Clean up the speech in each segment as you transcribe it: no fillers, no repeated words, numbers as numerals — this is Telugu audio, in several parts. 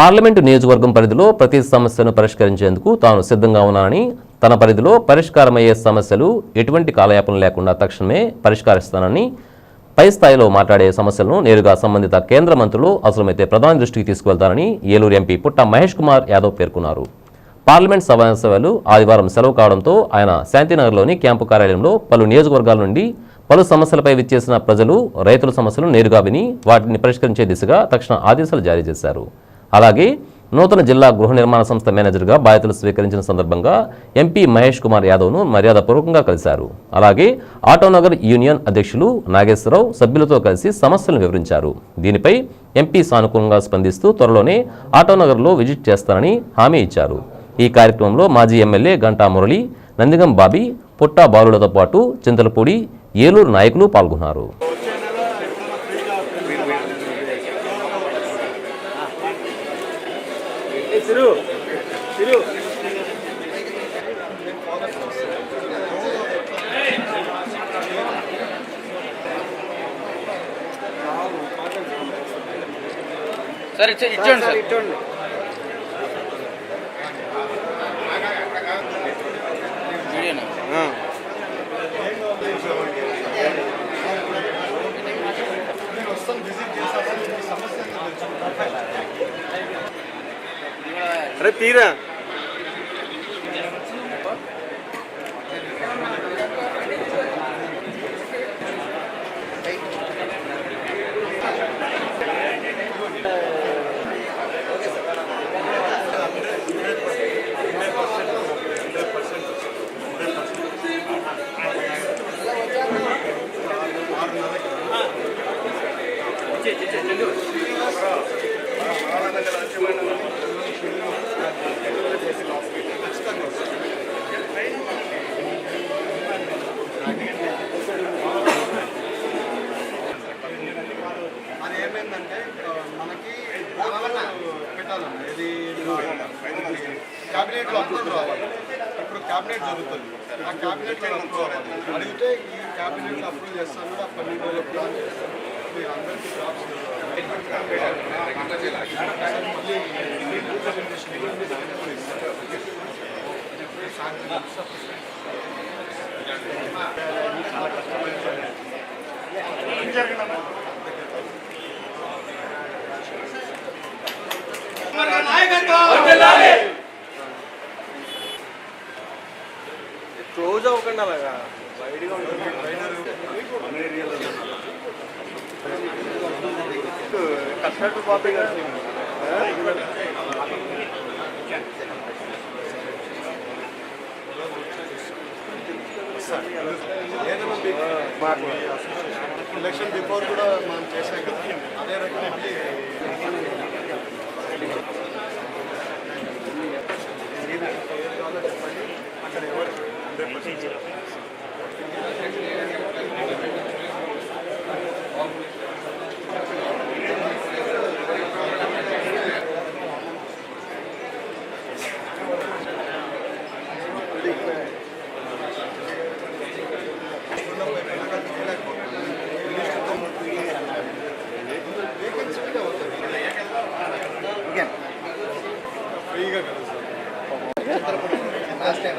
పార్లమెంటు నియోజకవర్గం పరిధిలో ప్రతి సమస్యను పరిష్కరించేందుకు తాను సిద్ధంగా ఉన్నానని, తన పరిధిలో పరిష్కారమయ్యే సమస్యలు ఎటువంటి కాలయాపన లేకుండా తక్షణమే పరిష్కరిస్తానని, పై స్థాయిలో మాట్లాడే సమస్యలను నేరుగా సంబంధిత కేంద్ర మంత్రులు అవసరమైతే ప్రధాని దృష్టికి తీసుకువెళ్తారని ఏలూరు ఎంపీ పుట్ట మహేష్ కుమార్ యాదవ్ పేర్కొన్నారు. పార్లమెంట్ సమావేశాలు ఆదివారం సెలవు కావడంతో ఆయన శాంతినగర్లోని క్యాంపు కార్యాలయంలో పలు నియోజకవర్గాల నుండి పలు సమస్యలపై విచ్చేసిన ప్రజలు, రైతుల సమస్యలను నేరుగా విని వాటిని పరిష్కరించే దిశగా తక్షణ ఆదేశాలు జారీ చేశారు. అలాగే నూతన జిల్లా గృహ నిర్మాణ సంస్థ మేనేజర్గా బాధ్యతలు స్వీకరించిన సందర్భంగా ఎంపీ మహేష్ కుమార్ యాదవ్ను మర్యాదపూర్వకంగా కలిశారు. అలాగే ఆటోనగర్ యూనియన్ అధ్యక్షులు నాగేశ్వరరావు సభ్యులతో కలిసి సమస్యలను వివరించారు. దీనిపై ఎంపీ సానుకూలంగా స్పందిస్తూ త్వరలోనే ఆటోనగర్లో విజిట్ చేస్తానని హామీ ఇచ్చారు. ఈ కార్యక్రమంలో మాజీ ఎమ్మెల్యే గంటా మురళి, నందిగం బాబీ, పుట్టా బాలులతో పాటు చింతలపూడి, ఏలూరు నాయకులు పాల్గొన్నారు. సరే ఇచ్చండి సార్, ఇచ్చండి. అరే తీరా ఏమైందంటే మనకి పెట్టాలన్న ఇది క్యాబినెట్లో అప్రూవ్ రావాలి. ఇప్పుడు క్యాబినెట్ జరుగుతుంది, ఆ క్యాబినెట్లో అప్రూవ్ అవ్వాలి. అడిగితే ఈ క్యాబినెట్లో అప్రూవ్ చేస్తాను కూడా 12 రోజుల ప్లాన్ చేస్తాను. మీరు అందరికీ జాబ్స్ క్లోజ్ అవ్వకుండా అలాగా వైడ్గా కష్టపడి పాపే కదా ఎలక్షన్ బిఫోర్ కూడా మనం చేసాం కదా, అదే రకంగా చెప్పండి. అక్కడ ఎవరు 100% ఫ్రీగా కలుస్తాం. లాస్ట్ టైం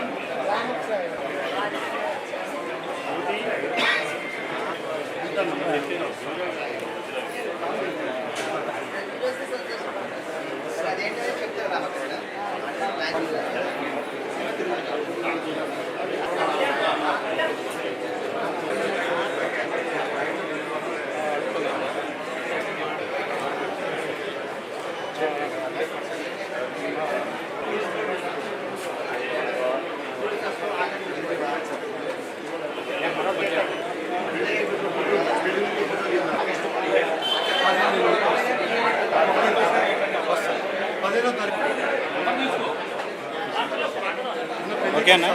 ఓకే అన్న.